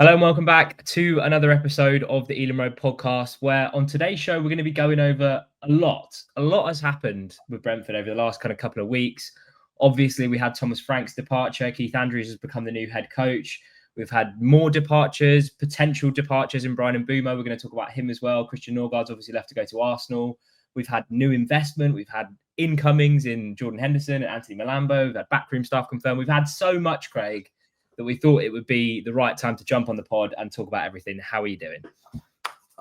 Hello and welcome back to another episode of the Elam Road podcast, where on today's show, we're going to be going over a lot. A lot has happened with Brentford over the last couple of weeks. Obviously, we had Thomas Frank's departure. Keith Andrews has become the new head coach. We've had more departures, potential departures in Bryan Mbeumo. We're going to talk about him as well. Christian Norgaard's obviously left to go to Arsenal. We've had new investment. We've had incomings in Jordan Henderson and Antoni Milambo. We've had backroom staff confirmed. We've had so much, Craig, that we thought it would be the right time to jump on the pod and talk about everything. How are you doing?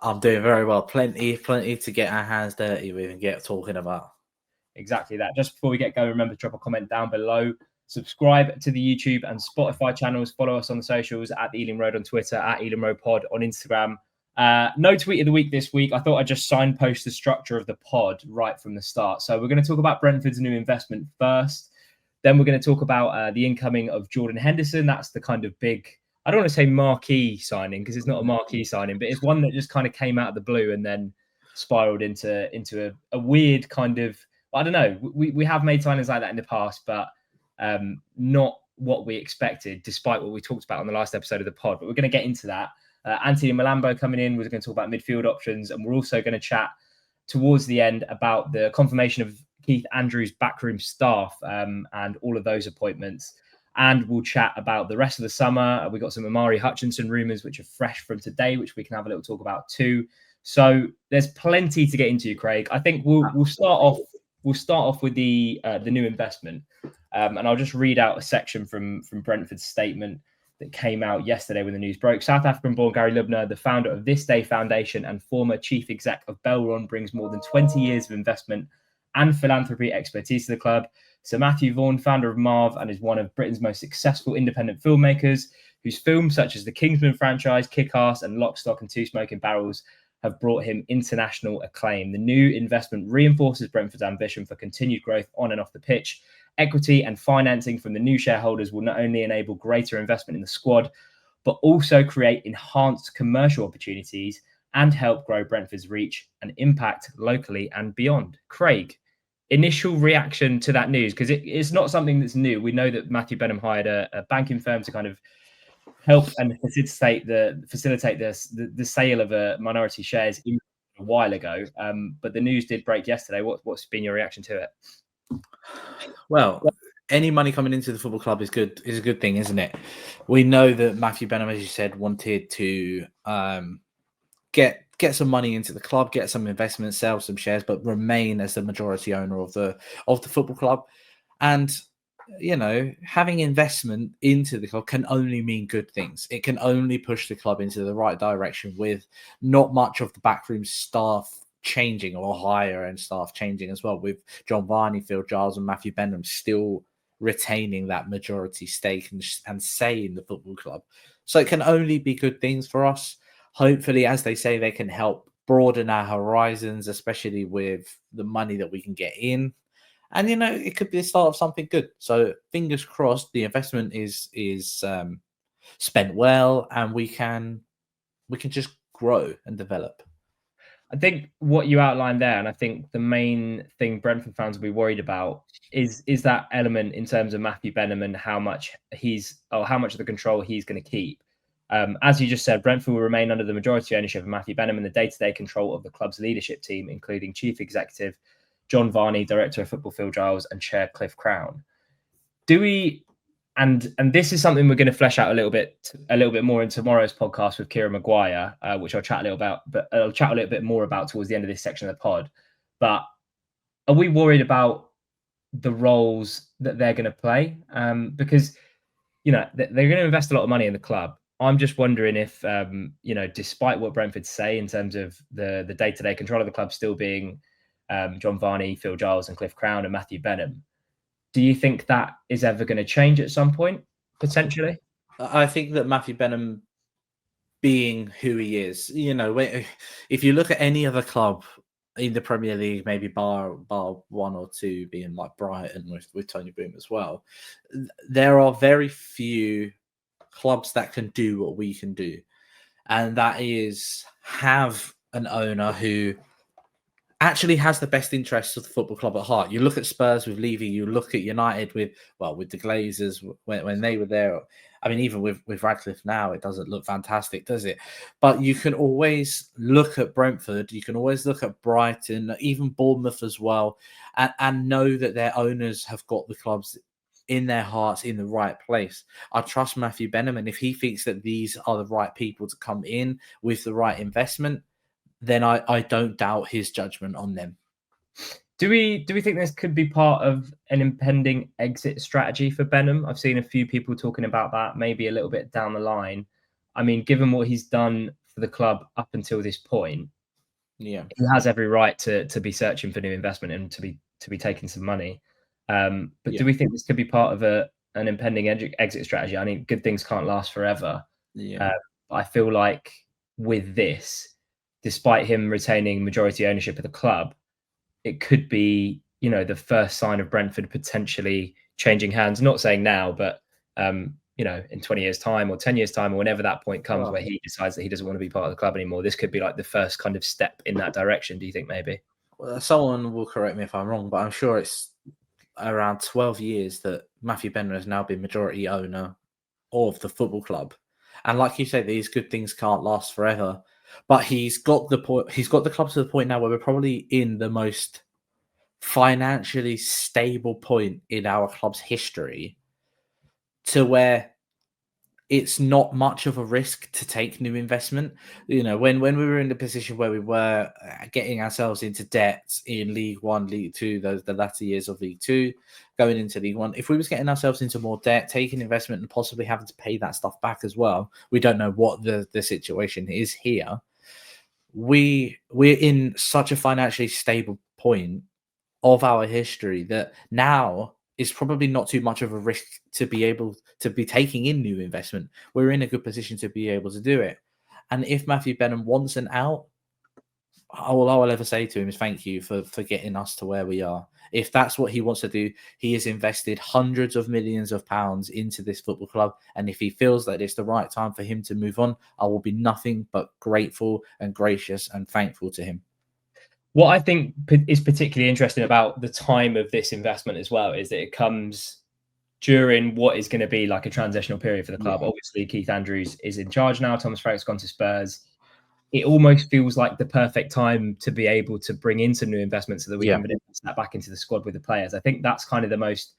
I'm doing very well. Plenty to get our hands dirty with and get talking about. Exactly that. Just before we get going, remember to drop a comment down below. Subscribe to the YouTube and Spotify channels. Follow us on the socials at the Elam Road on Twitter, at Elam Road Pod on Instagram. No tweet of the week this week. I thought I'd just signpost the structure of the pod right from the start. So we're going to talk about Brentford's new investment first. Then we're going to talk about the incoming of Jordan Henderson. That's the kind of big, I don't want to say marquee signing because it's not a marquee signing, but it's one that just kind of came out of the blue and then spiraled into a weird kind of, I don't know. We have made signings like that in the past, but not what we expected, despite what we talked about on the last episode of the pod. But we're going to get into that. Antoni Milambo coming in. We're going to talk about midfield options, and we're also going to chat towards the end about the confirmation of Keith Andrews' backroom staff and all of those appointments. And we'll chat about the rest of the summer. We got some Amari Hutchinson rumours, which are fresh from today, which we can have a little talk about too. So there's plenty to get into, Craig. I think we'll start off with the new investment, and I'll just read out a section from Brentford's statement that came out yesterday when the news broke. South African-born Gary Lubner, the founder of This Day Foundation and former chief exec of Belron, brings more than 20 years of investment and philanthropy expertise to the club. Sir Matthew Vaughn, founder of Marv, and is one of Britain's most successful independent filmmakers, whose films such as the Kingsman franchise, Kick-Ass, and Lock, Stock and Two Smoking Barrels have brought him international acclaim. The new investment reinforces Brentford's ambition for continued growth on and off the pitch. Equity and financing from the new shareholders will not only enable greater investment in the squad, but also create enhanced commercial opportunities and help grow Brentford's reach and impact locally and beyond. Craig, initial reaction to that news, because it's not something that's new. We know that Matthew Benham hired a banking firm to kind of help and facilitate the sale of minority shares a while ago. But the news did break yesterday. What's been your reaction to it? Well, any money coming into the football club is a good thing, isn't it? We know that Matthew Benham, as you said, wanted to get some money into the club, get some investment, sell some shares, but remain as the majority owner of the football club. And you know, having investment into the club can only mean good things. It can only push the club into the right direction with not much of the backroom staff changing or higher end staff changing as well, with John Varney, Phil Giles and Matthew Benham still retaining that majority stake and say in the football club. So it can only be good things for us. Hopefully, as they say, they can help broaden our horizons, especially with the money that we can get in. And, you know, it could be the start of something good. So fingers crossed the investment is spent well and we can just grow and develop. I think what you outlined there, and I think the main thing Brentford fans will be worried about is that element in terms of Matthew Benham and how much of the control he's going to keep. As you just said, Brentford will remain under the majority ownership of Matthew Benham and the day-to-day control of the club's leadership team, including chief executive John Varney, director of football Phil Giles, and chair Cliff Crown. Do we? And this is something we're going to flesh out a little bit more in tomorrow's podcast with Kieran Maguire, which I'll chat a little bit more about towards the end of this section of the pod. But are we worried about the roles that they're going to play? Because you know they're going to invest a lot of money in the club. I'm just wondering if despite what Brentford say in terms of the day-to-day control of the club still being John Varney, Phil Giles, and Cliff Crown and Matthew Benham, do you think that is ever going to change at some point, potentially? I think that Matthew Benham being who he is, you know, if you look at any other club in the Premier League, maybe bar one or two being like Brighton with Tony Boom as well, there are very few clubs that can do what we can do. And that is have an owner who actually has the best interests of the football club at heart. You look at Spurs with Levy, you look at United with the Glazers when they were there. I mean, even with Radcliffe now, it doesn't look fantastic, does it? But you can always look at Brentford, you can always look at Brighton, even Bournemouth as well, and know that their owners have got the clubs in their hearts in the right place. I trust Matthew Benham, and if he thinks that these are the right people to come in with the right investment, then I don't doubt his judgment on them. Do we think this could be part of an impending exit strategy for Benham? I've seen a few people talking about that, maybe a little bit down the line. I mean, given what he's done for the club up until this point, yeah, he has every right to be searching for new investment and to be taking some money. But do we think this could be part of an impending exit strategy? I mean, good things can't last forever. Yeah. I feel like with this, despite him retaining majority ownership of the club, it could be, the first sign of Brentford potentially changing hands. Not saying now, but in 20 years' time or 10 years' time, or whenever that point comes where he decides that he doesn't want to be part of the club anymore, this could be like the first kind of step in that direction. Do you think maybe? Well, someone will correct me if I'm wrong, but I'm sure it's around 12 years that Matthew Benham has now been majority owner of the football club. And like you say, these good things can't last forever. But he's got the club to the point now where we're probably in the most financially stable point in our club's history, to where it's not much of a risk to take new investment. When we were in the position where we were getting ourselves into debt in League One, League Two, the latter years of League Two, going into League One, if we was getting ourselves into more debt, taking investment and possibly having to pay that stuff back as well, we don't know what the situation is here. We're in such a financially stable point of our history that now is probably not too much of a risk to be able to be taking in new investment. We're in a good position to be able to do it. And if Matthew Benham wants an out, all I will ever say to him is thank you for getting us to where we are. If that's what he wants to do, he has invested hundreds of millions of pounds into this football club. And if he feels that it's the right time for him to move on, I will be nothing but grateful and gracious and thankful to him. What I think is particularly interesting about the time of this investment as well is that it comes during what is going to be like a transitional period for the club. Obviously, Keith Andrews is in charge now. Thomas Frank's gone to Spurs. It almost feels like the perfect time to be able to bring in some new investments so that we can invest that back into the squad with the players. I think that's kind of the most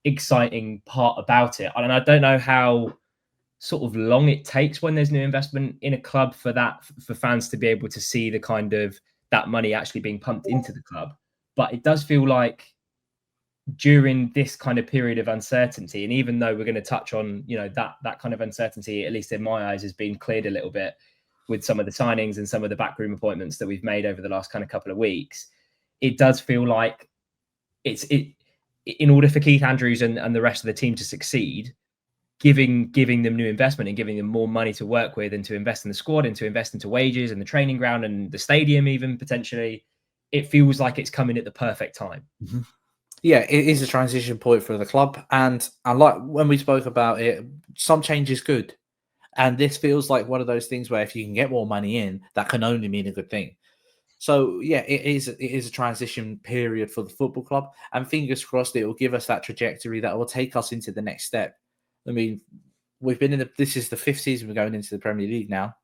exciting part about it. And I don't know how sort of long it takes when there's new investment in a club for fans to be able to see the kind of that money actually being pumped into the club. But it does feel like during this kind of period of uncertainty, and even though we're going to touch on, that kind of uncertainty, at least in my eyes, has been cleared a little bit with some of the signings and some of the backroom appointments that we've made over the last kind of couple of weeks, it does feel like in order for Keith Andrews and the rest of the team to succeed, giving them new investment and giving them more money to work with and to invest in the squad and to invest into wages and the training ground and the stadium even potentially, it feels like it's coming at the perfect time. Mm-hmm. Yeah, it is a transition point for the club. And like when we spoke about it, some change is good. And this feels like one of those things where if you can get more money in, that can only mean a good thing. So, yeah, it is a transition period for the football club. And fingers crossed, it will give us that trajectory that will take us into the next step. I mean, we've been this is the 5th season we're going into the Premier League now.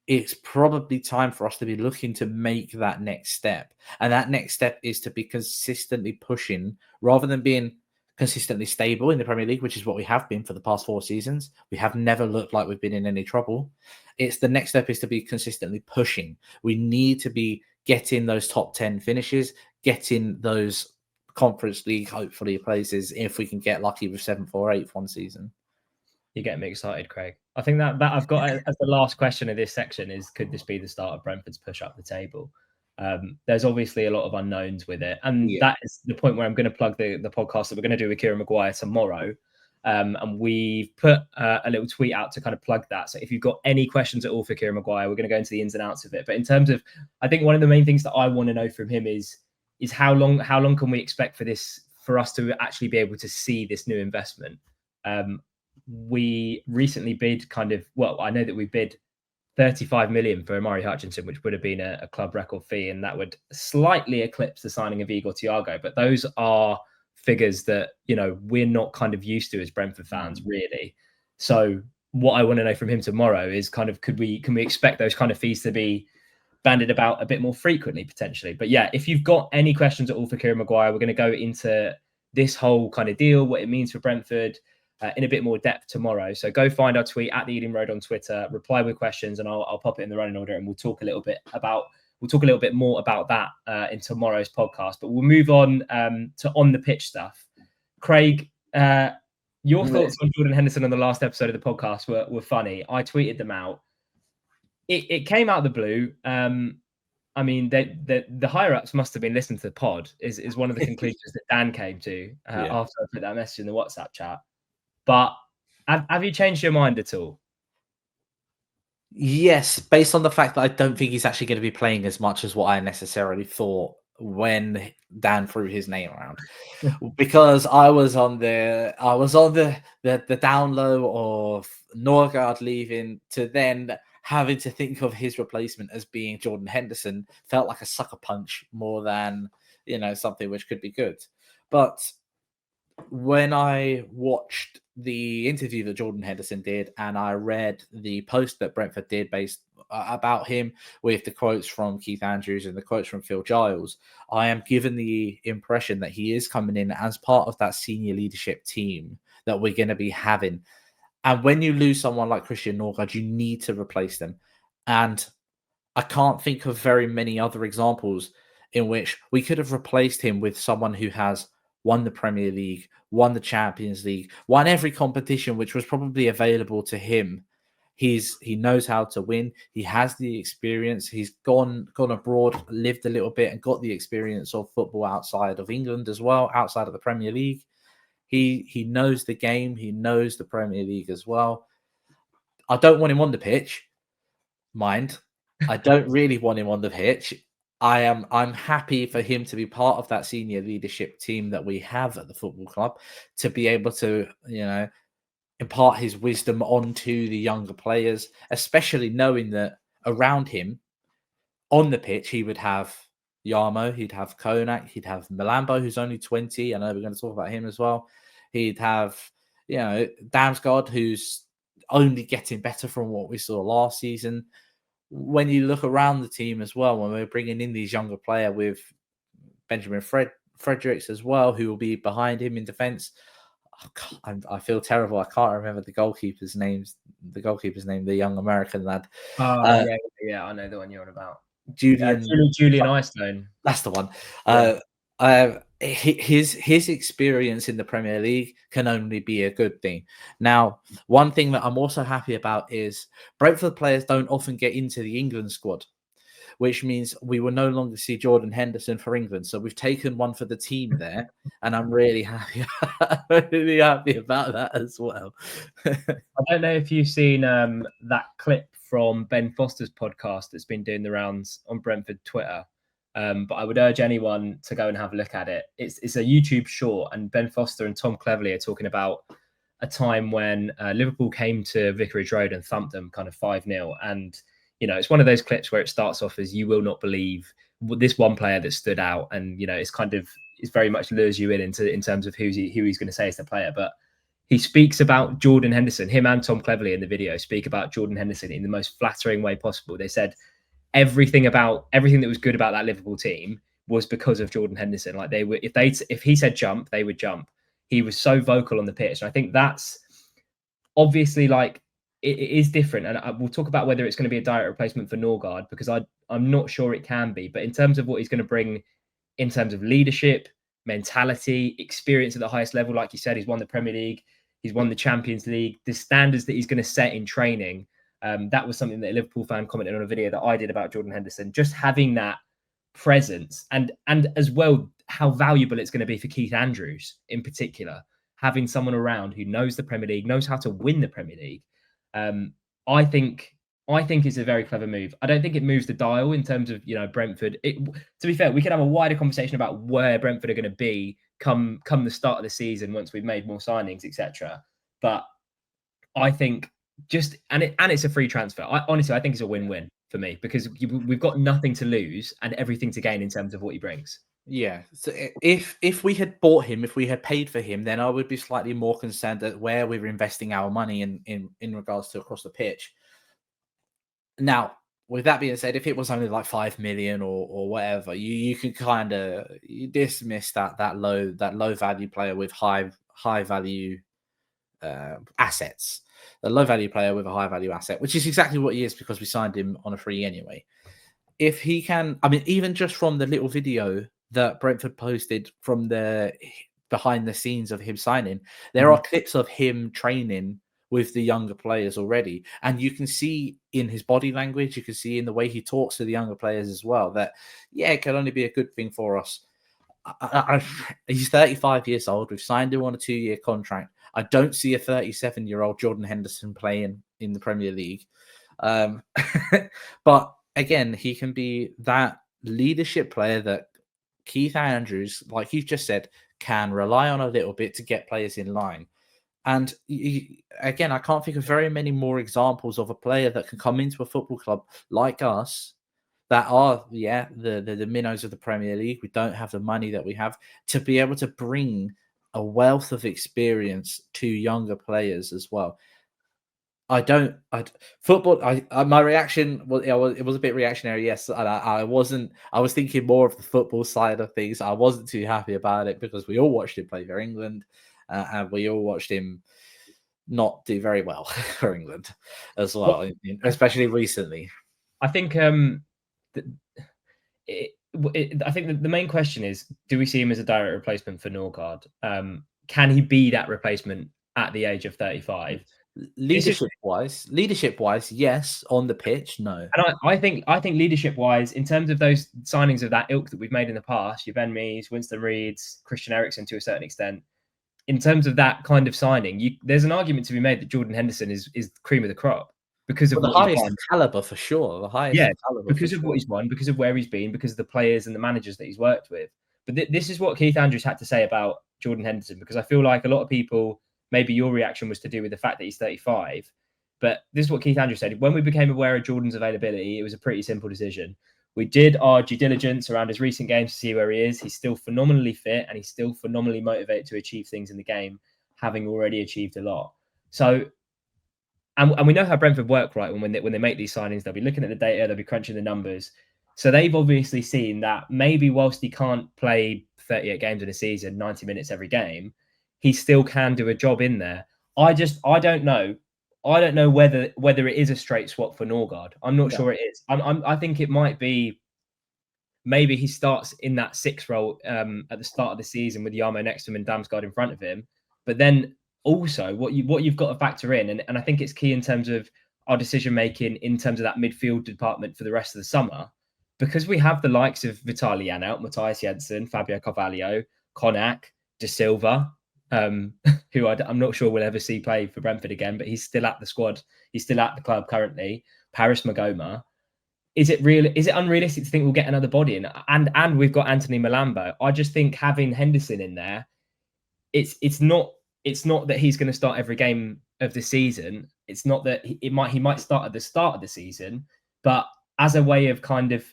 It's probably time for us to be looking to make that next step. And that next step is to be consistently pushing rather than being consistently stable in the Premier League, which is what we have been for the past 4 seasons. We have never looked like we've been in any trouble. It's the next step is to be consistently pushing. We need to be getting those top 10 finishes, getting those Conference League, hopefully, places if we can get lucky with 7th or 8th one season. You're getting me excited, Craig. I think that I've got as the last question of this section is, could this be the start of Brentford's push up the table? There's obviously a lot of unknowns with it. And that is the point where I'm going to plug the podcast that we're going to do with Kieran Maguire tomorrow. And we've put a little tweet out to kind of plug that. So if you've got any questions at all for Kieran Maguire, we're going to go into the ins and outs of it. But in terms of, I think one of the main things that I want to know from him is how long can we expect for us to actually be able to see this new investment? We recently bid I know that we bid 35 million for Amari Hutchinson, which would have been a club record fee, and that would slightly eclipse the signing of Igor Thiago. But those are figures that, you know, we're not kind of used to as Brentford fans, really. So what I want to know from him tomorrow is kind of, can we expect those kind of fees to be bandied about a bit more frequently, potentially? But yeah, if you've got any questions at all for Kieran Maguire, we're going to go into this whole kind of deal, what it means for Brentford, in a bit more depth tomorrow. So go find our tweet at the Ealing Road on Twitter, reply with questions, and I'll pop it in the running order, and we'll talk a little bit more about that in tomorrow's podcast. But we'll move on to on the pitch stuff. Craig, your thoughts on Jordan Henderson on the last episode of the podcast were funny. I tweeted them out. It came out of the blue. I mean, the higher ups must have been listening to the pod. Is one of the conclusions that Dan came to after I put that message in the WhatsApp chat. But have you changed your mind at all? Yes, based on the fact that I don't think he's actually going to be playing as much as what I necessarily thought when Dan threw his name around. Because I was on the down low of Norgard leaving to then having to think of his replacement as being Jordan Henderson felt like a sucker punch more than, you know, something which could be good. But when I watched the interview that Jordan Henderson did, and I read the post that Brentford did based about him with the quotes from Keith Andrews and the quotes from Phil Giles, I am given the impression that he is coming in as part of that senior leadership team that we're going to be having. And when you lose someone like Christian Norgard, you need to replace them. And I can't think of very many other examples in which we could have replaced him with someone who has won the Premier League, won the Champions League, won every competition which was probably available to him. He knows how to win. He has the experience. He's gone abroad, lived a little bit, and got the experience of football outside of England as well, outside of the Premier League. He knows the game. He knows the Premier League as well. I don't want him on the pitch. Mind, I don't really want him on the pitch. I'm happy for him to be part of that senior leadership team that we have at the football club, to be able to, you know, impart his wisdom onto the younger players, especially knowing that around him on the pitch, he would have Yarmo, he'd have Konak, he'd have Milambo, who's only 20. I know we're going to talk about him as well. He'd have, you know, Damsgaard, who's only getting better from what we saw last season. When you look around the team as well, when we're bringing in these younger players with Benjamin Fredericks as well, who will be behind him in defence. I feel terrible. I can't remember the goalkeeper's name, the young American lad. Yeah, I know the one you're on about. Julian Eystone. That's the one. His experience in the Premier League can only be a good thing. Now, one thing that I'm also happy about is Brentford players don't often get into the England squad, which means we will no longer see Jordan Henderson for England. So we've taken one for the team there, and I'm really happy, really happy about that as well. I don't know if you've seen that clip from Ben Foster's podcast that's been doing the rounds on Brentford Twitter. But I would urge anyone to go and have a look at it. It's a YouTube short, and Ben Foster and Tom Cleverley are talking about a time when Liverpool came to Vicarage Road and thumped them kind of 5-0. And, you know, it's one of those clips where it starts off as, you will not believe this one player that stood out. And, you know, it's very much lures you in terms of who he's going to say is the player. But he speaks about Jordan Henderson. Him and Tom Cleverley in the video speak about Jordan Henderson in the most flattering way possible. They said everything that was good about that Liverpool team was because of Jordan Henderson. Like, they were, if he said jump, they would jump. He was so vocal on the pitch. And I think that's obviously, like, it is different. And we'll talk about whether it's going to be a direct replacement for Norgard, because I'm not sure it can be. But in terms of what he's going to bring in terms of leadership, mentality, experience at the highest level, like you said, he's won the Premier League, he's won the Champions League, the standards that he's going to set in training. That was something that a Liverpool fan commented on a video that I did about Jordan Henderson. Just having that presence, and as well, how valuable it's going to be for Keith Andrews in particular, having someone around who knows the Premier League, knows how to win the Premier League. I think it's a very clever move. I don't think it moves the dial in terms of, you know, Brentford. To be fair, we could have a wider conversation about where Brentford are going to be come the start of the season once we've made more signings, etc. But I think it's a free transfer. Honestly, I think it's a win-win for me because we've got nothing to lose and everything to gain in terms of what he brings. Yeah. So if we had bought him, if we had paid for him, then I would be slightly more concerned at where we were investing our money in regards to across the pitch. Now, with that being said, if it was only like 5 million or whatever, you could kind of dismiss that low value player with high value assets. A low value player with a high value asset, which is exactly what he is because we signed him on a free anyway. If he can, I mean, even just from the little video that Brentford posted from the behind the scenes of him signing, there are clips of him training with the younger players already. And you can see in his body language, you can see in the way he talks to the younger players as well, that, yeah, it can only be a good thing for us. He's 35 years old. We've signed him on a 2-year contract. I don't see a 37-year-old Jordan Henderson playing in the Premier League. But again, he can be that leadership player that Keith Andrews, like you've just said, can rely on a little bit to get players in line. And again, I can't think of very many more examples of a player that can come into a football club like us that are, the minnows of the Premier League. We don't have the money that we have to be able to bring a wealth of experience to younger players as well. My reaction was, it was a bit reactionary. Yes. And I was thinking more of the football side of things. I wasn't too happy about it because we all watched him play for England and we all watched him not do very well for England as well, especially recently. I think, I think the main question is, do we see him as a direct replacement for Norgard? Can he be that replacement at the age of 35? Leadership wise, yes. On the pitch, no. And I think leadership wise, in terms of those signings of that ilk that we've made in the past, your Ben Mees, Winston Reeds, Christian Eriksen to a certain extent, in terms of that kind of signing, there's an argument to be made that Jordan Henderson is cream of the crop because of the highest caliber for sure. The highest caliber because of what he's won, because of where he's been, because of the players and the managers that he's worked with. But this is what Keith Andrews had to say about Jordan Henderson, because I feel like a lot of people, maybe your reaction was to do with the fact that he's 35. But this is what Keith Andrews said. When we became aware of Jordan's availability, it was a pretty simple decision. We did our due diligence around his recent games to see where he is. He's still phenomenally fit and he's still phenomenally motivated to achieve things in the game, having already achieved a lot. So, and we know how Brentford work, right? When they make these signings, they'll be looking at the data, they'll be crunching the numbers. So they've obviously seen that maybe whilst he can't play 38 games in a season, 90 minutes every game, he still can do a job in there. I don't know. I don't know whether it is a straight swap for Norgard. I'm not sure it is. I think it might be. Maybe he starts in that 6 role at the start of the season with Yarmo next to him and Damsgaard in front of him. But then also what you've got to factor in, and I think it's key in terms of our decision making in terms of that midfield department for the rest of the summer, because we have the likes of Vitaly Janelt, Matthias Jensen, Fabio Carvalho, Konak, De Silva. Who I'm not sure we'll ever see play for Brentford again, but he's still at the squad. He's still at the club currently. Paris Magoma. Is it unrealistic to think we'll get another body in? And we've got Antoni Milambo. I just think having Henderson in there, it's not that he's going to start every game of the season. It's not that he might start at the start of the season, but as a way of kind of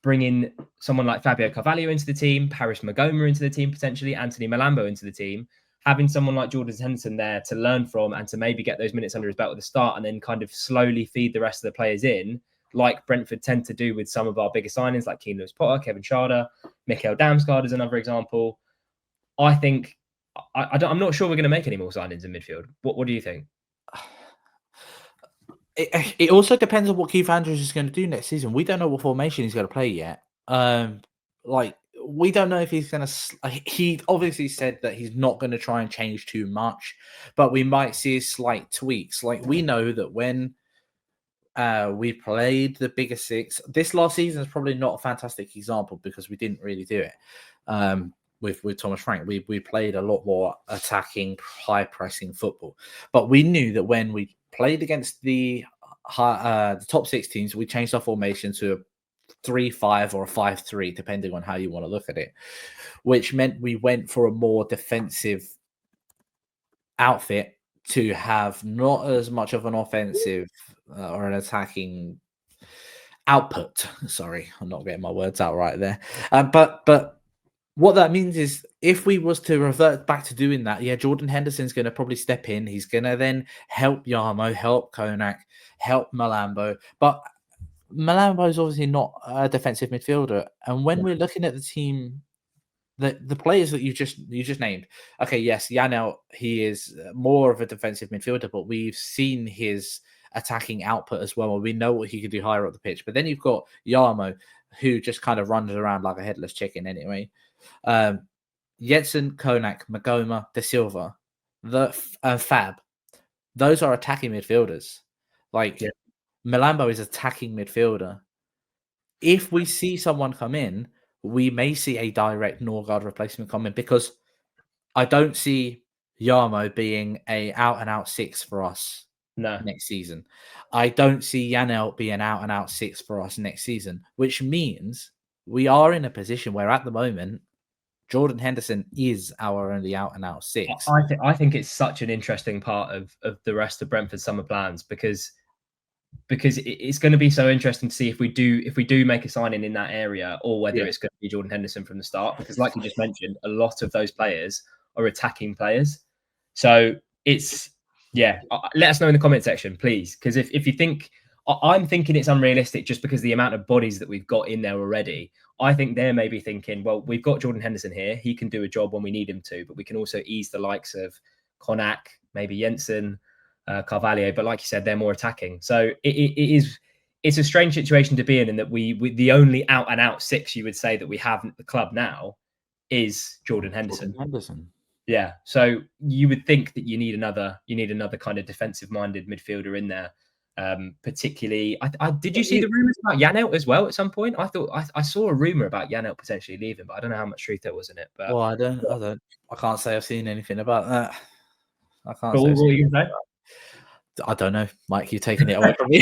bringing someone like Fabio Carvalho into the team, Paris Magoma into the team, potentially Antoni Milambo into the team, having someone like Jordan Henderson there to learn from and to maybe get those minutes under his belt at the start and then kind of slowly feed the rest of the players in, like Brentford tend to do with some of our bigger signings like Keane Lewis-Potter, Kevin Schade, Mikael Damsgaard is another example. I think I'm not sure we're going to make any more signings in midfield. What do you think? It also depends on what Keith Andrews is going to do next season. We don't know what formation he's going to play yet. We don't know if he's going to. He obviously said that he's not going to try and change too much, but we might see slight tweaks. Like we know that when we played the bigger 6, this last season is probably not a fantastic example because we didn't really do it. With Thomas Frank, we played a lot more attacking, high pressing football. But we knew that when we played against the top 6 teams, we changed our formation to a 3-5 or a 5-3, depending on how you want to look at it, which meant we went for a more defensive outfit to have not as much of an offensive or an attacking output. Sorry, I'm not getting my words out right there. But what that means is if we was to revert back to doing that, yeah, Jordan Henderson's going to probably step in. He's going to then help Mbeumo, help Konak, help Milambo. But Milambo is obviously not a defensive midfielder. And when we're looking at the team, the players that you just named, okay, yes, Janelt, he is more of a defensive midfielder, but we've seen his attacking output as well. And we know what he can do higher up the pitch. But then you've got Mbeumo, who just kind of runs around like a headless chicken anyway. Jensen, Konak, Magoma, De Silva, Fab, those are attacking midfielders. Like Milambo is attacking midfielder. If we see someone come in, we may see a direct Norgard replacement come in, because I don't see Mbeumo being a out and out 6 for us next season. I don't see Janelt being out and out 6 for us next season, which means we are in a position where at the moment Jordan Henderson is our only out and out 6. I think it's such an interesting part of the rest of Brentford's summer plans, because it's going to be so interesting to see if we do make a signing in that area, or whether it's going to be Jordan Henderson from the start. Because like you just mentioned, a lot of those players are attacking players. So it's let us know in the comment section, please. Because if you think, I'm thinking it's unrealistic just because the amount of bodies that we've got in there already. I think they're maybe thinking, well, we've got Jordan Henderson here. He can do a job when we need him to, but we can also ease the likes of Konak, maybe Jensen, Carvalho. But like you said, they're more attacking. So it's a strange situation to be in that we the only out and out 6 you would say that we have at the club now is Jordan Henderson. Yeah. So you would think that you need another kind of defensive minded midfielder in there. Particularly, did you see the rumors about Janelt as well at some point? I thought I saw a rumor about Janelt potentially leaving, but I don't know how much truth there was in it. But I can't say I've seen anything about that. I can't say. What were you going to say? I don't know, Mike. You're taking it away from me.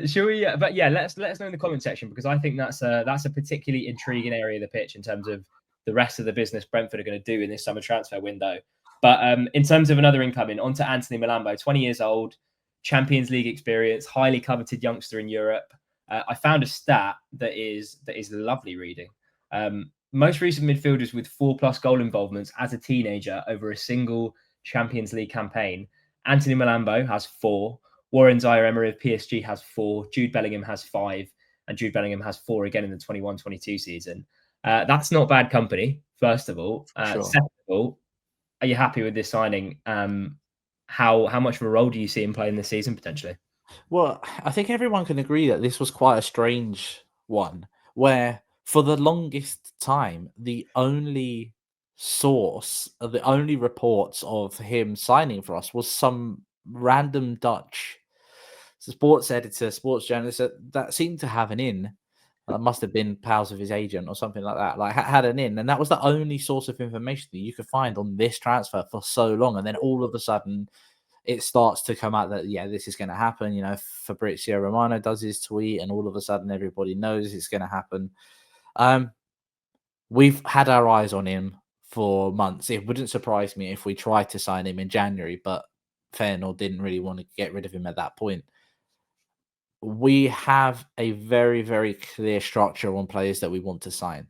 Shall we? But yeah, let us know in the comment section, because I think that's a particularly intriguing area of the pitch in terms of the rest of the business Brentford are going to do in this summer transfer window. But in terms of another incoming, on to Antoni Milambo, 20 years old, Champions League experience, highly coveted youngster in Europe. I found a stat that is lovely reading. Most recent midfielders with 4+ goal involvements as a teenager over a single Champions League campaign. Antoni Milambo has 4. Warren Zaire-Emery of PSG has 4. Jude Bellingham has 5. And Jude Bellingham has 4 again in the 21-22 season. That's not bad company, first of all. Sure. Second of all, are you happy with this signing? How much of a role do you see him playing this season potentially? Well, I think everyone can agree that this was quite a strange one, where for the longest time, the only source, the only reports of him signing for us was some random Dutch sports editor, sports journalist that seemed to have an in. Must have been pals of his agent or something like that. Like had an in, and that was the only source of information that you could find on this transfer for so long. And then all of a sudden, it starts to come out that this is going to happen. You know, Fabrizio Romano does his tweet, and all of a sudden, everybody knows it's going to happen. We've had our eyes on him for months. It wouldn't surprise me if we tried to sign him in January, but Feyenoord didn't really want to get rid of him at that point. We have a very, very clear structure on players that we want to sign.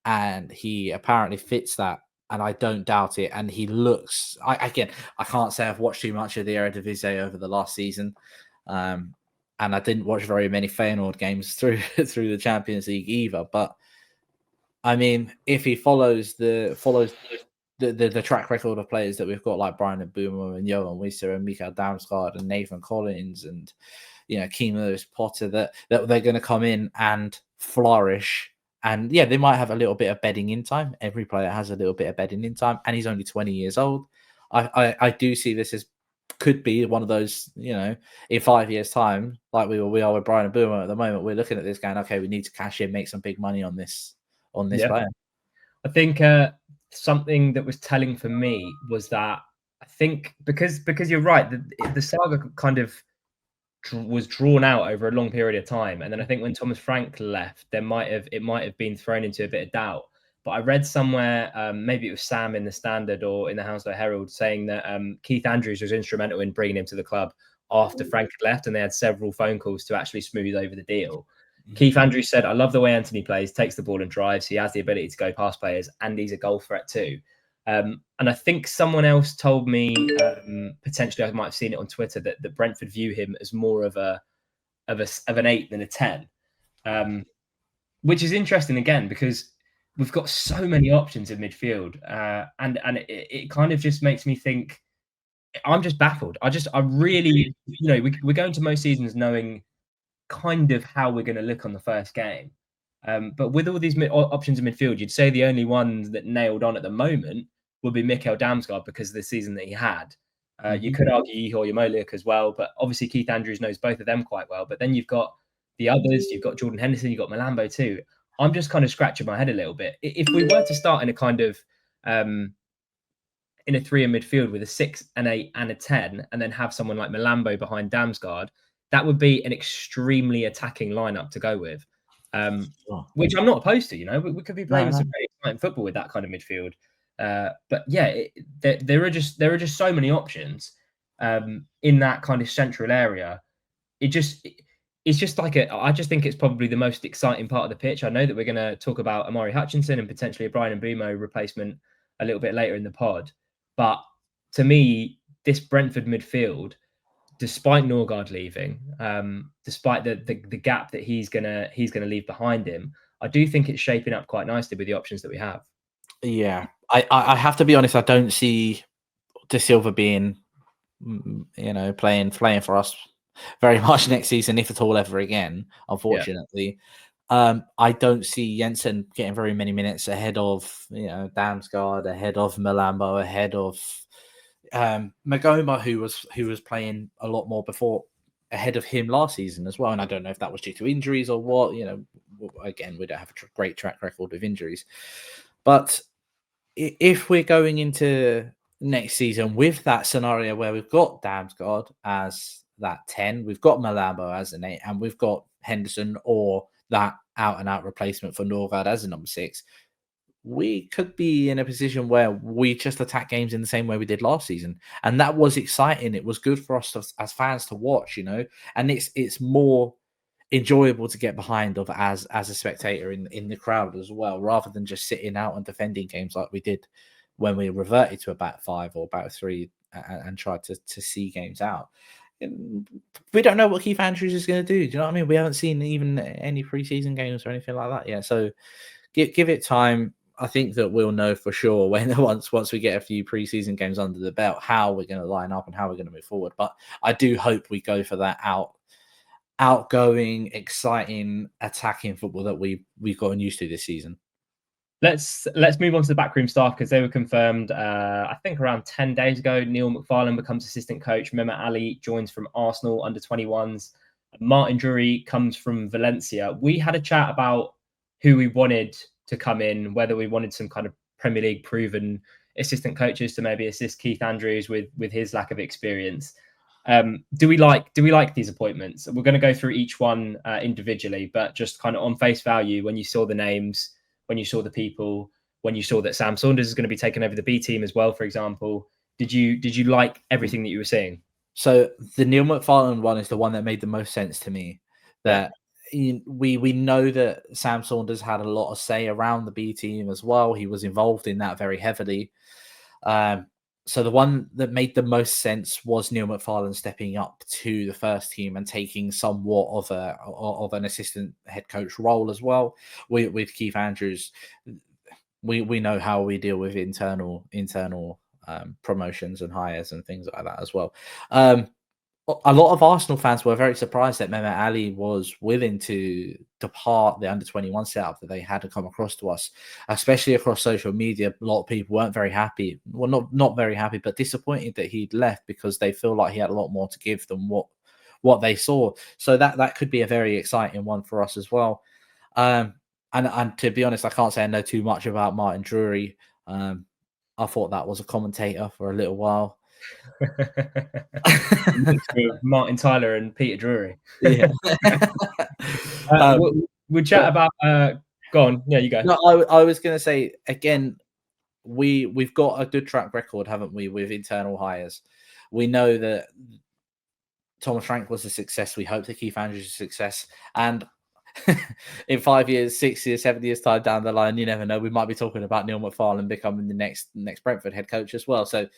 And he apparently fits that. And I don't doubt it. And he looks, I can't say I've watched too much of the Eredivisie over the last season. And I didn't watch very many Feyenoord games through the Champions League either. But I mean, if he follows the track record of players that we've got, like Bryan Mbeumo and Johan Wieser and Mikael Damsgaard and Nathan Collins and Keane Lewis Potter, that they're going to come in and flourish. And they might have a little bit of bedding in time. Every player has a little bit of bedding in time, and he's only 20 years old. I do see this as could be one of those, in 5 years' time, like we are with Bryan Mbeumo at the moment. We're looking at this going, okay, we need to cash in, make some big money on this player. I think something that was telling for me was that I think because you're right, the saga kind of was drawn out over a long period of time, and then I think when Thomas Frank left, it might have been thrown into a bit of doubt. But I read somewhere, maybe it was Sam in the Standard or in the Hounslow Herald, saying that Keith Andrews was instrumental in bringing him to the club after Frank had left, and they had several phone calls to actually smooth over the deal. Keith Andrews said, "I love the way Antoni plays, takes the ball and drives. He has the ability to go past players, and he's a goal threat too." And I think someone else told me, potentially I might have seen it on Twitter, that Brentford view him as more of an 8 than a 10, which is interesting again because we've got so many options in midfield, and it kind of just makes me think. I'm just baffled. I really, we're going to most seasons knowing kind of how we're going to look on the first game. But with all these options in midfield, you'd say the only ones that nailed on at the moment would be Mikael Damsgaard because of the season that he had. You could argue Ihor Yarmolenko as well, but obviously Keith Andrews knows both of them quite well. But then you've got the others, you've got Jordan Henderson, you've got Milambo too. I'm just kind of scratching my head a little bit. If we were to start in a kind of in a 3 in midfield with a 6, an 8, and a 10, and then have someone like Milambo behind Damsgaard, that would be an extremely attacking lineup to go with, which I'm not opposed to. We could be playing some very exciting football with that kind of midfield. But yeah, there are just so many options in that kind of central area. It's just like I just think it's probably the most exciting part of the pitch. I know that we're going to talk about Amari Hutchinson and potentially a Bryan Mbeumo replacement a little bit later in the pod. But to me, this Brentford midfield, despite Norgard leaving, despite the gap that he's gonna leave behind him, I do think it's shaping up quite nicely with the options that we have. Yeah, I have to be honest. I don't see De Silva being, playing for us very much next season, if at all ever again. Unfortunately, I don't see Jensen getting very many minutes ahead of Damsgaard, ahead of Milambo, ahead of Mbeumo, who was playing a lot more before, ahead of him last season as well. And I don't know if that was due to injuries or what. Again, we don't have a great track record with injuries, but if we're going into next season with that scenario where we've got Damsgaard as that 10, we've got Milambo as an 8, and we've got Henderson or that out-and-out replacement for Norgard as a number 6, we could be in a position where we just attack games in the same way we did last season. And that was exciting. It was good for us as fans to watch, and it's more enjoyable to get behind of as a spectator in the crowd as well, rather than just sitting out and defending games like we did when we reverted to a back 5 or back 3 and tried to see games out. We don't know what Keith Andrews is going to do. Do you know what I mean? We haven't seen even any preseason games or anything like that yet. So give it time. I think that we'll know for sure once we get a few preseason games under the belt how we're going to line up and how we're going to move forward. But I do hope we go for that outgoing, exciting, attacking football that we've gotten used to this season. Let's move on to the backroom staff because they were confirmed, I think around 10 days ago. Neil MacFarlane becomes assistant coach. Mehmet Ali joins from Arsenal under 21s. Martin Drury comes from Valencia. We had a chat about who we wanted to come in, whether we wanted some kind of Premier League proven assistant coaches to maybe assist Keith Andrews with his lack of experience. Do we like these appointments? We're going to go through each one individually, but just kind of on face value, when you saw the names, when you saw the people, when you saw that Sam Saunders is going to be taking over the B team as well, for example, did you like everything that you were seeing? So the Neil MacFarlane one is the one that made the most sense to me. That we know that Sam Saunders had a lot of say around the B team as well. He was involved in that very heavily. So the one that made the most sense was Neil MacFarlane stepping up to the first team and taking somewhat of an assistant head coach role as well. With Keith Andrews, we know how we deal with internal promotions and hires and things like that as well. A lot of Arsenal fans were very surprised that Mehmet Ali was willing to depart the under-21 setup that they had to come across to us, especially across social media. A lot of people weren't very happy. Well, not very happy, but disappointed that he'd left because they feel like he had a lot more to give than what they saw. So that could be a very exciting one for us as well. And to be honest, I can't say I know too much about Martin Drury. I thought that was a commentator for a little while. Martin Tyler and Peter Drury. Yeah. We'll chat about Go on. Yeah, you go. No, I was going to say again, we've got a good track record, haven't we, with internal hires? We know that Thomas Frank was a success. We hope that Keith Andrews is a success. And in 5 years, 6 years, 7 years time down the line, you never know. We might be talking about Neil MacFarlane becoming the next Brentford head coach as well. So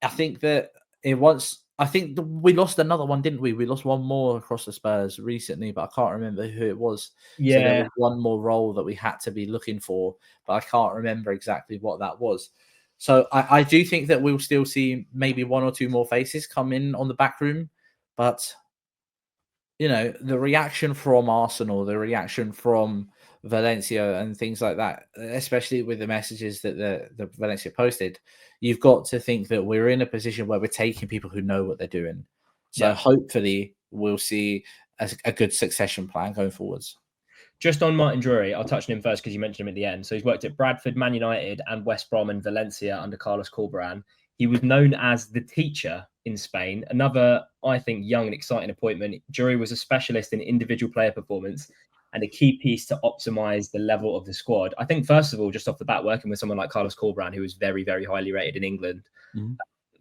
I think that we lost another one, didn't we? We lost one more across the Spurs recently, but I can't remember who it was. Yeah. So there was one more role that we had to be looking for, but I can't remember exactly what that was. So I do think that we'll still see maybe one or two more faces come in on the back room. But, you know, the reaction from Arsenal, the reaction from Valencia and things like that, especially with the messages that the Valencia posted, you've got to think that we're in a position where we're taking people who know what they're doing. So hopefully we'll see a good succession plan going forwards. Just on Martin Drury, I'll touch on him first because you mentioned him at the end. So he's worked at Bradford, Man United, and West Brom and Valencia under Carlos Corberán. He was known as the teacher in Spain. Another, I think, young and exciting appointment. Drury was a specialist in individual player performance and a key piece to optimize the level of the squad. I think, first of all, just off the bat, working with someone like Carlos Corberán, who was very, very highly rated in England,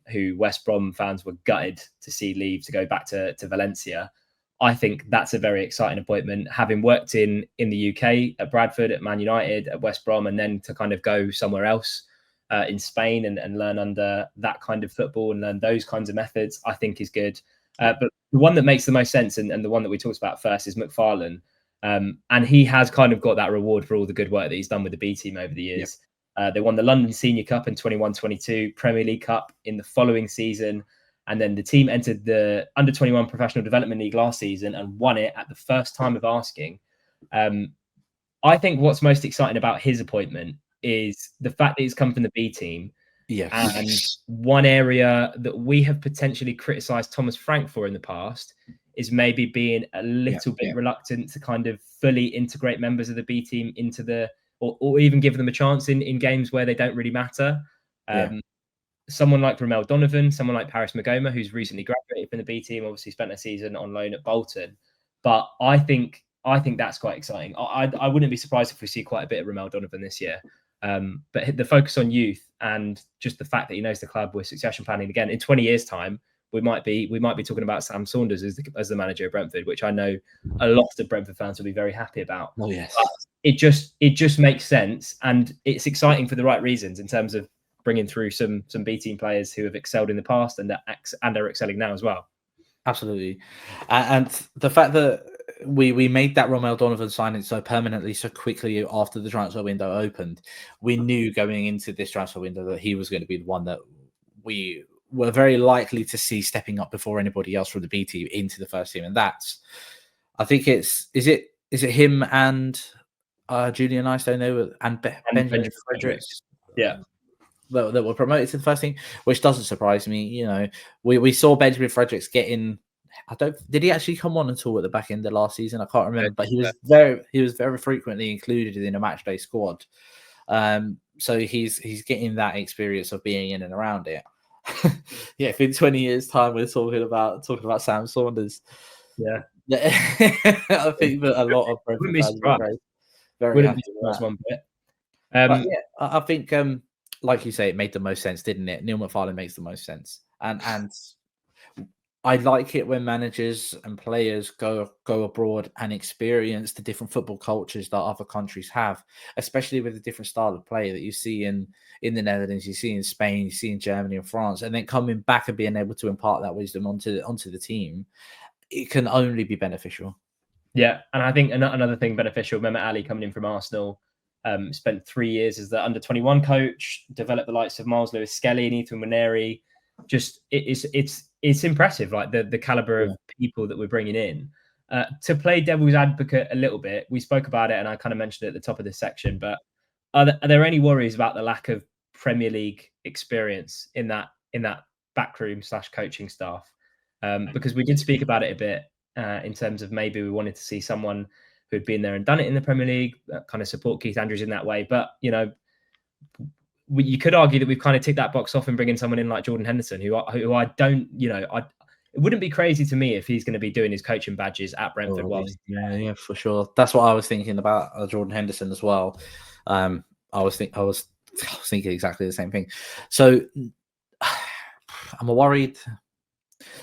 who West Brom fans were gutted to see leave to go back to Valencia. I think that's a very exciting appointment. Having worked in the UK at Bradford, at Man United, at West Brom, and then to kind of go somewhere else in Spain and learn under that kind of football and learn those kinds of methods, I think is good. But the one that makes the most sense and the one that we talked about first is MacFarlane. And he has kind of got that reward for all the good work that he's done with the B team over the years. They won the London Senior Cup in 21-22, Premier League Cup in the following season. And then the team entered the Under-21 Professional Development League last season and won it at the first time of asking. I think what's most exciting about his appointment is the fact that he's come from the B team. And one area that we have potentially criticised Thomas Frank for in the past is maybe being a little bit reluctant to kind of fully integrate members of the B team into the, or even give them a chance in games where they don't really matter. Someone like Romel Donovan, someone like Paris Mbeumo, who's recently graduated from the B team, obviously spent a season on loan at Bolton. But I think that's quite exciting. I wouldn't be surprised if we see quite a bit of Romel Donovan this year. But the focus on youth and just the fact that he knows the club with succession planning, again, in 20 years' time, we might be talking about Sam Saunders as the manager of Brentford, which I know a lot of Brentford fans will be very happy about. Oh yes, but it just makes sense, and it's exciting for the right reasons in terms of bringing through some B team players who have excelled in the past and are excelling now as well. Absolutely, and the fact that we made that Romel Donovan signing so permanently, so quickly after the transfer window opened, we knew going into this transfer window that he was going to be the one that we were very likely to see stepping up before anybody else from the B team into the first team, and that's, I think is it him and Julian Isto and Benjamin Fredericks. That were promoted to the first team, which doesn't surprise me. You know, we saw Benjamin Fredericks get in. Did he actually come on at all at the back end of last season? I can't remember, but he was very frequently included in a match day squad. So he's getting that experience of being in and around it. If in 20 years' time we're talking about Sam Saunders, I think that a lot of Brentford fans are very happy with that. One bit. But I think. Like you say, it made the most sense, didn't it? Neil MacFarlane makes the most sense, and I like it when managers and players go abroad and experience the different football cultures that other countries have, especially with the different style of play that you see in the Netherlands, you see in Spain, you see in Germany and France, and then coming back and being able to impart that wisdom onto the team, it can only be beneficial. Yeah, and I think another thing beneficial, Mehmet Ali coming in from Arsenal. Spent 3 years as the under-21 coach, developed the likes of Miles Lewis-Skelly and Ethan Waneri. Just it's impressive, like the caliber of people that we're bringing in. To play devil's advocate a little bit, we spoke about it, and I kind of mentioned it at the top of this section. But are there any worries about the lack of Premier League experience in that backroom / coaching staff? Because we did speak about it a bit in terms of maybe we wanted to see someone who'd been there and done it in the Premier League, kind of support Keith Andrews in that way. But, you know, you could argue that we've kind of ticked that box off and bringing someone in like Jordan Henderson, who I don't, you know, it wouldn't be crazy to me if he's going to be doing his coaching badges at Brentford whilst yeah, for sure. That's what I was thinking about Jordan Henderson as well. I was thinking exactly the same thing. So am I worried?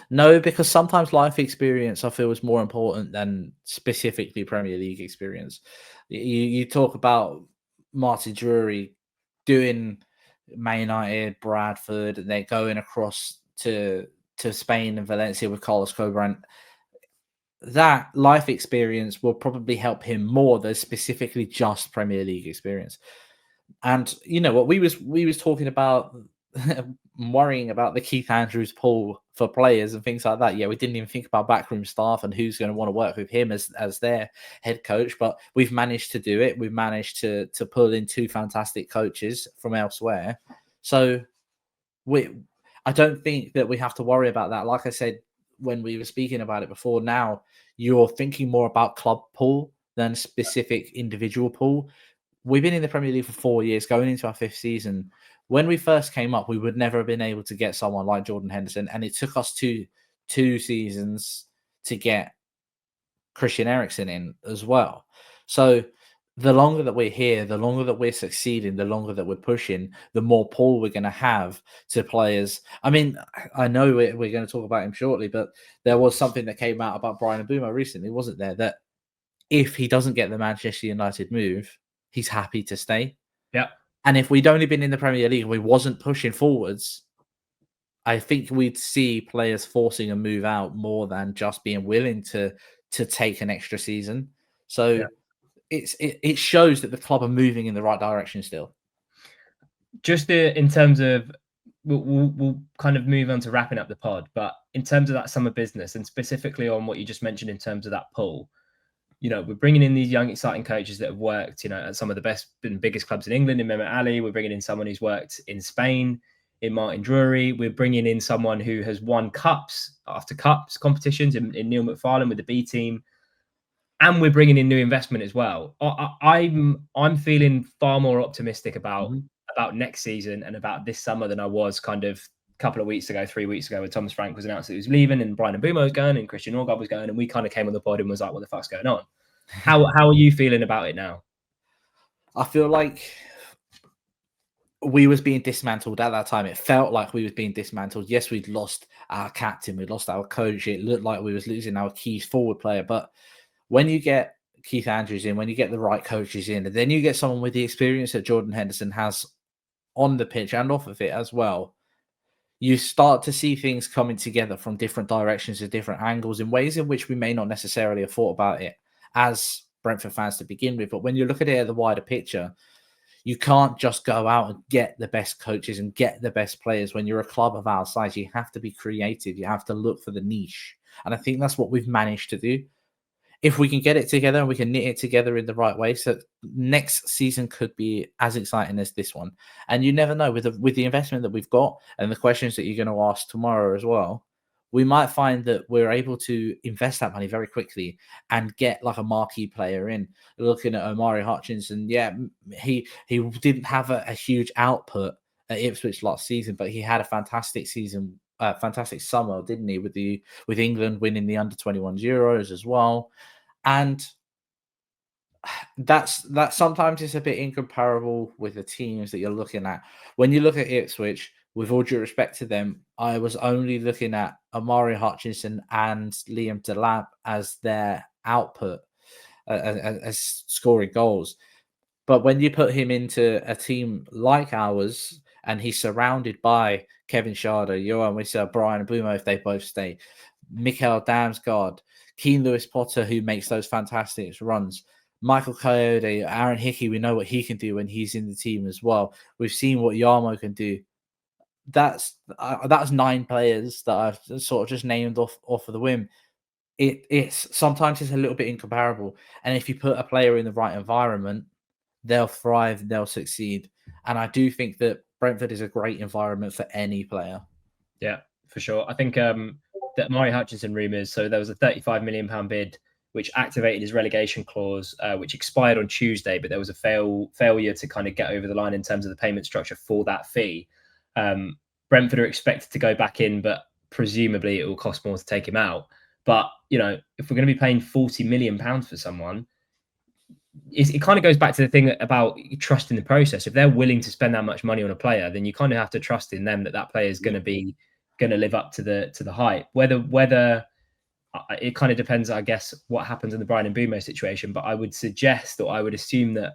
No, because sometimes life experience I feel is more important than specifically Premier League experience. You talk about Martin Drury doing Man United, Bradford, and then going across to Spain and Valencia with Carlos Cobran. That life experience will probably help him more than specifically just Premier League experience. And you know what we was talking about, worrying about the Keith Andrews pool for players and things like that. Yeah, we didn't even think about backroom staff and who's going to want to work with him as their head coach. But we've managed to do it. We've managed to pull in 2 fantastic coaches from elsewhere. So I don't think that we have to worry about that. Like I said when we were speaking about it before, now you're thinking more about club pool than specific individual pool. We've been in the Premier League for 4 years, going into our 5th season. When we first came up, we would never have been able to get someone like Jordan Henderson, and it took us two seasons to get Christian Eriksen in as well. So the longer that we're here, the longer that we're succeeding, the longer that we're pushing, the more pull we're going to have to players. I mean, I know we're going to talk about him shortly, but there was something that came out about Bryan Mbeumo recently, wasn't there? That if he doesn't get the Manchester United move, he's happy to stay. Yeah. And if we'd only been in the Premier League and we wasn't pushing forwards, I think we'd see players forcing a move out more than just being willing to take an extra season. So it shows that the club are moving in the right direction still. Just in terms of, we'll kind of move on to wrapping up the pod, but in terms of that summer business and specifically on what you just mentioned in terms of that pull, you know, we're bringing in these young, exciting coaches that have worked, you know, at some of the best and biggest clubs in England, in Mehmet Ali. We're bringing in someone who's worked in Spain, in Martin Drury. We're bringing in someone who has won cups after cups competitions in Neil MacFarlane with the B team. And we're bringing in new investment as well. I'm feeling far more optimistic about next season and about this summer than I was kind of a couple of weeks ago, 3 weeks ago, when Thomas Frank was announced that he was leaving and Bryan Mbeumo was going and Christian Norgard was going, and we kind of came on the pod and was like, "What the fuck's going on?" How are you feeling about it now? I feel like we was being dismantled at that time. It felt like we was being dismantled. Yes, we'd lost our captain, we lost our coach. It looked like we was losing our key forward player, but when you get Keith Andrews in, when you get the right coaches in, and then you get someone with the experience that Jordan Henderson has on the pitch and off of it as well, you start to see things coming together from different directions and different angles in ways in which we may not necessarily have thought about it as Brentford fans to begin with. But when you look at it at the wider picture, you can't just go out and get the best coaches and get the best players. When you're a club of our size, you have to be creative. You have to look for the niche. And I think that's what we've managed to do. If we can get it together and we can knit it together in the right way, so next season could be as exciting as this one. And you never know, with the investment that we've got and the questions that you're going to ask tomorrow as well, we might find that we're able to invest that money very quickly and get like a marquee player in. Looking at Omari Hutchinson, yeah, he didn't have a huge output at Ipswich last season, but he had a fantastic season. Fantastic summer, didn't he? With England winning the under-21 Euros as well, and that sometimes is a bit incomparable with the teams that you're looking at. When you look at Ipswich, with all due respect to them, I was only looking at Omari Hutchinson and Liam Delap as their output as scoring goals. But when you put him into a team like ours, and he's surrounded by Kevin Schade, Johan Wissa, Bryan Mbeumo, if they both stay, Mikael Damsgaard, Keane Lewis-Potter, who makes those fantastic runs, Michael Coyote, Aaron Hickey, we know what he can do when he's in the team as well. We've seen what Yarmo can do. That's 9 players that I've sort of just named off of the whim. It's sometimes it's a little bit incomparable. And if you put a player in the right environment, they'll thrive, they'll succeed. And I do think that Brentford is a great environment for any player. Yeah, for sure. I think that Omari Hutchinson rumours, so there was a £35 million bid which activated his relegation clause, which expired on Tuesday, but there was a failure to kind of get over the line in terms of the payment structure for that fee. Brentford are expected to go back in, but presumably it will cost more to take him out. But if we're going to be paying £40 million for someone, it kind of goes back to the thing about trusting the process. If they're willing to spend that much money on a player, then you kind of have to trust in them that player is going to live up to the hype. Whether it kind of depends, I guess, what happens in the Bryan Mbeumo situation. But I would suggest, or I would assume, that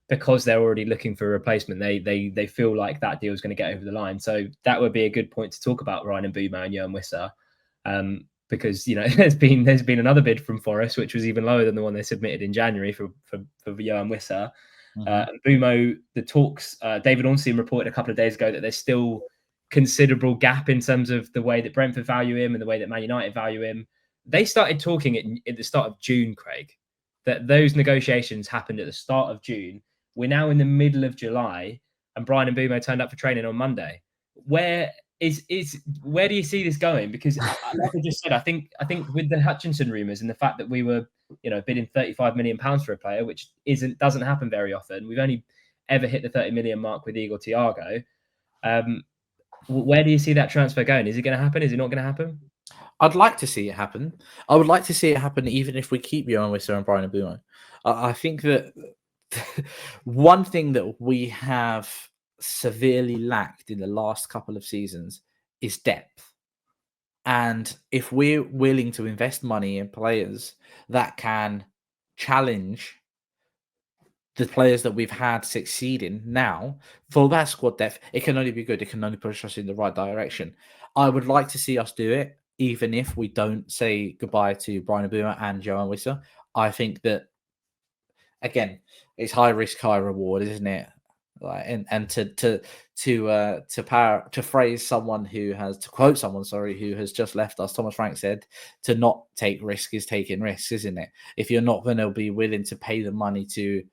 because they're already looking for a replacement, they feel like that deal is going to get over the line. So that would be a good point to talk about Bryan Mbeumo and Johan Wissa, because there's been another bid from Forest, which was even lower than the one they submitted in January for Johan Wissa. Mbeumo, the talks. David Ornstein reported a couple of days ago that there's still considerable gap in terms of the way that Brentford value him and the way that Man United value him. They started talking at the start of June, Craig. That those negotiations happened at the start of June. We're now in the middle of July, and Bryan Mbeumo turned up for training on Monday. Where do you see this going? Because, like I just said, I think with the Hutchinson rumours and the fact that we were, bidding £35 million for a player, which doesn't happen very often. We've only ever hit the 30 million mark with Igor Thiago. Where do you see that transfer going? Is it going to happen? Is it not going to happen? I'd like to see it happen. I would like to see it happen even if we keep Johan Wissa and Bryan Mbeumo. I think that one thing that we have severely lacked in the last couple of seasons is depth. And if we're willing to invest money in players that can challenge the players that we've had succeeding now, for that squad depth, it can only be good. It can only push us in the right direction. I would like to see us do it, even if we don't say goodbye to Bryan Mbeumo and Johan Wissa. I think that, again, it's high risk, high reward, isn't it? And to phrase someone who has, to quote someone, who has just left us, Thomas Frank said, to not take risk is taking risks, isn't it? If you're not going to be willing to pay the money to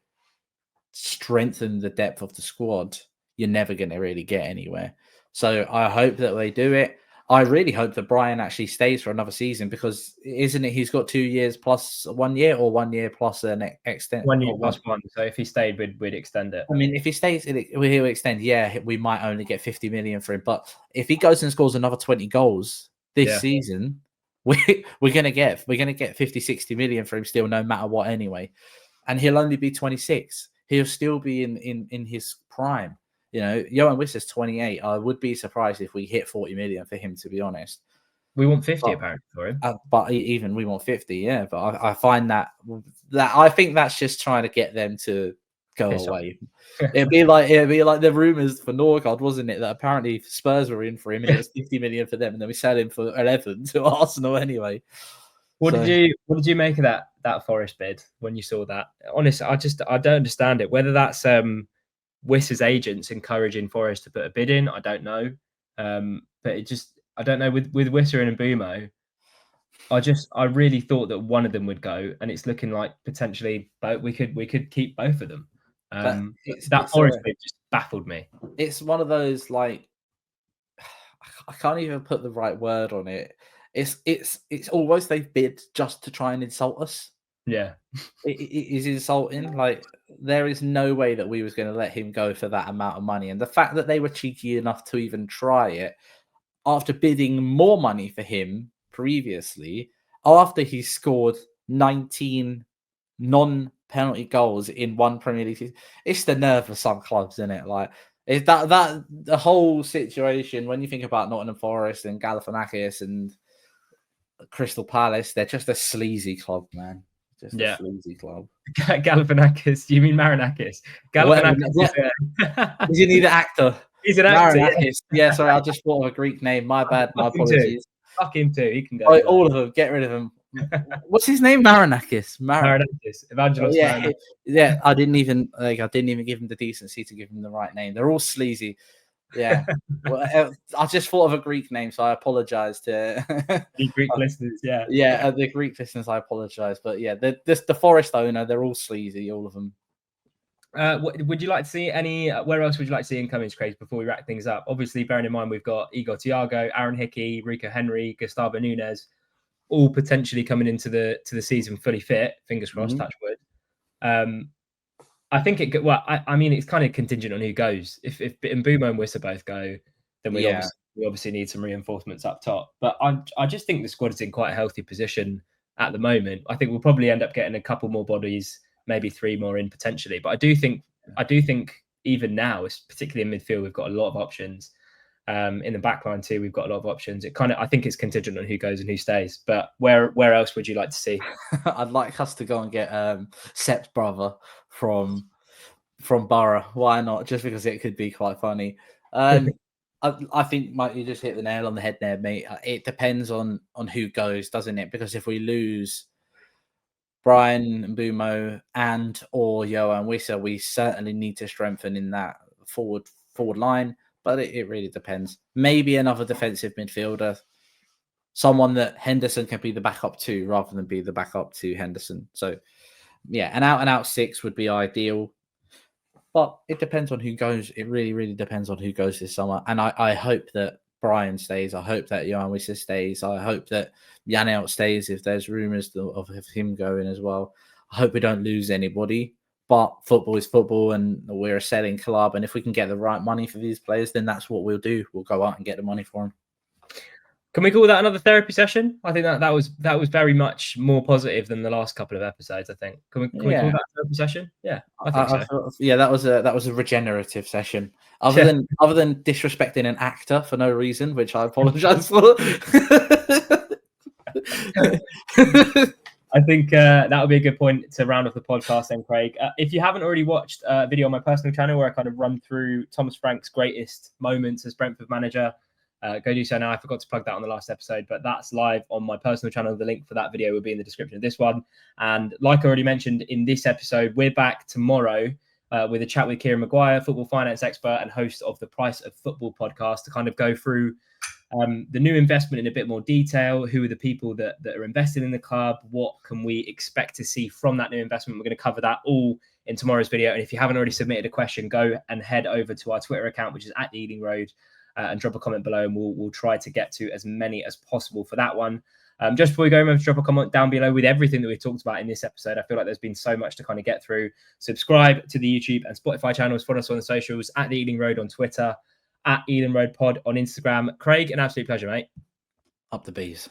strengthen the depth of the squad, you're never going to really get anywhere. So I hope that they do it. I really hope that Bryan actually stays for another season, because isn't it he's got 2 years plus 1 year, or 1 year plus an extent? 1 year plus one. So if he stayed, we'd extend it. I mean, if he stays, he'll extend. Yeah, we might only get 50 million for him. But if he goes and scores another 20 goals this season, we're going to get 50, 60 million for him still, no matter what anyway. And he'll only be 26. He'll still be in his prime. Johan Wissa's 28. I would be surprised if we hit 40 million for him, to be honest. We want 50 apparently for him. But even we want 50, yeah. But I find that I think that's just trying to get them to go away. It'd be like the rumours for Norgard, wasn't it? That apparently Spurs were in for him and it was 50 million for them, and then we sell him for 11 to Arsenal anyway. What did you make of that Forest bid when you saw that? Honestly, I don't understand it. Whether that's Wissa's agents encouraging Forest to put a bid in, I don't know. But I don't know with Wissa and Mbeumo. I really thought that one of them would go, and it's looking like potentially we could keep both of them. That Forest bid just baffled me. It's one of those, like, I can't even put the right word on it. It's almost they've bid just to try and insult us. Yeah, it is insulting. Like, there is no way that we was going to let him go for that amount of money, and the fact that they were cheeky enough to even try it after bidding more money for him previously, after he scored 19 non-penalty goals in one Premier League season. It's the nerve of some clubs, isn't it? Like, is that the whole situation, when you think about Nottingham Forest and Galifianakis and Crystal Palace, they're just a sleazy club, man. Just a sleazy club. Galifianakis, you mean Marinakis? Galifianakis, isn't he the actor? He's an actor. Marinakis. Yeah, sorry, I just thought of a Greek name. My bad. My apologies. Fuck him too. He can go. All of them. Get rid of him. What's his name? Marinakis. Marinakis. Evangelos. Yeah. I didn't even give him the decency to give him the right name. They're all sleazy. Yeah. Well, I just thought of a Greek name, so I apologize to the Greek listeners. Yeah. Yeah, the Greek listeners. I apologize, but yeah, the Forest owner, they're all sleazy, all of them. Would you like to see where else would you like to see incomings, Craig, before we wrap things up? Obviously, bearing in mind we've got Igor Thiago, Aaron Hickey, Rico Henry, Gustavo Nunes, all potentially coming into the season fully fit. Fingers crossed, touch wood. I think I mean, it's kind of contingent on who goes. If Mbeumo and Wissa both go, then we obviously we obviously need some reinforcements up top. But I just think the squad is in quite a healthy position at the moment. I think we'll probably end up getting a couple more bodies, maybe 3 more in potentially. But I do think even now, particularly in midfield, we've got a lot of options. In the back line too, we've got a lot of options. I think it's contingent on who goes and who stays. But where else would you like to see? I'd like us to go and get Sep's brother from Borough. Why not? Just because it could be quite funny. I think, Mike, you just hit the nail on the head there, mate. It depends on who goes, doesn't it? Because if we lose Bryan Mbeumo and or Yohan Wissa, we certainly need to strengthen in that forward line. But it really depends. Maybe another defensive midfielder, someone that Henderson can be the backup to, rather than be the backup to Henderson. So, yeah, an out 6 would be ideal. But it depends on who goes. It really, really depends on who goes this summer. And I hope that Bryan stays. I hope that Yohan Wissa stays. I hope that Janelt stays if there's rumours of him going as well. I hope we don't lose anybody. But football is football, and we're a selling club. And if we can get the right money for these players, then that's what we'll do. We'll go out and get the money for them. Can we call that another therapy session? I think that was very much more positive than the last couple of episodes. I think. Can we call that a therapy session? Yeah, I think so. Yeah, that was a regenerative session. Other than disrespecting an actor for no reason, which I apologise for. I think that would be a good point to round off the podcast then, Craig. If you haven't already watched a video on my personal channel where I kind of run through Thomas Frank's greatest moments as Brentford manager, go do so now. I forgot to plug that on the last episode, but that's live on my personal channel. The link for that video will be in the description of this one. And like I already mentioned in this episode, we're back tomorrow with a chat with Kieran Maguire, football finance expert and host of the Price of Football podcast, to kind of go through the new investment in a bit more detail. Who are the people that are invested in the club? What can we expect to see from that new investment? We're going to cover that all in tomorrow's video. And if you haven't already submitted a question, go and head over to our Twitter account, which is at the Ealing Road, and drop a comment below, and we'll try to get to as many as possible for that one. Just before we go, remember to drop a comment down below with everything that we've talked about in this episode. I feel like there's been so much to kind of get through. Subscribe to the YouTube and Spotify channels. Follow us on the socials at the Ealing Road on Twitter, at Ealing Road Pod on Instagram. Craig, an absolute pleasure, mate. Up the bees.